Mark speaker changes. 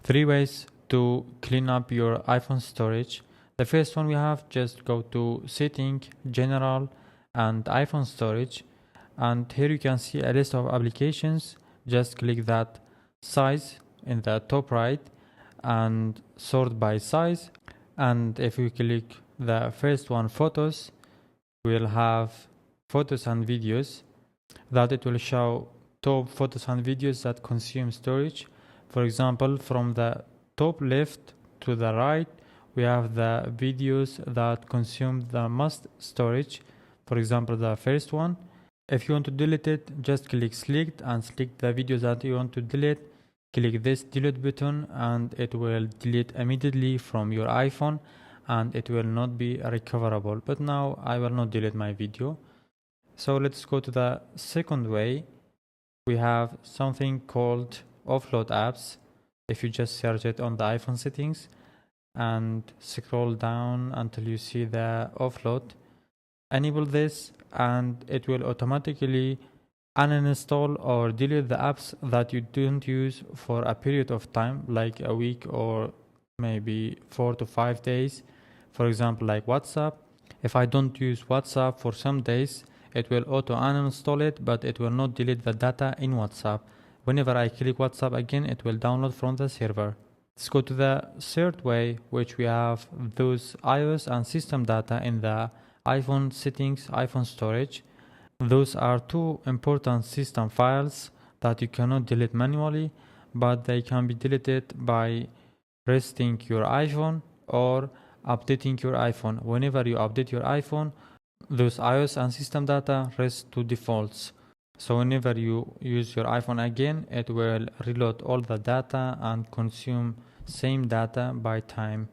Speaker 1: Three ways to clean up your iPhone storage. The first one we have, just go to Setting, General, and iPhone Storage. And here you can see a list of applications. Just click that size in the top right and sort by size. And if you click the first one, photos, we'll have photos and videos. That it will show top photos and videos that consume storage. For example, from the top left to the right, we have the videos that consume the most storage. For example, the first one. If you want to delete it, just click select and select the videos that you want to delete. Click this delete button and it will delete immediately from your iPhone and it will not be recoverable. But now I will not delete my video. So let's go to the second way. We have something called Offload Apps. If you just search it on the iPhone settings and scroll down until you see the offload, enable this and it will automatically uninstall or delete the apps that you don't use for a period of time, like a week or maybe 4 to 5 days. For example, like WhatsApp. If I don't use WhatsApp for some days, it will auto uninstall it, but it will not delete the data in WhatsApp. Whenever I click WhatsApp again, it will download from the server. Let's go to the third way, which we have those iOS and system data in the iPhone settings, iPhone storage. Those are two important system files that you cannot delete manually, but they can be deleted by resting your iPhone or updating your iPhone. Whenever you update your iPhone, those iOS and system data rest to defaults. So whenever you use your iPhone again, it will reload all the data and consume same data by time.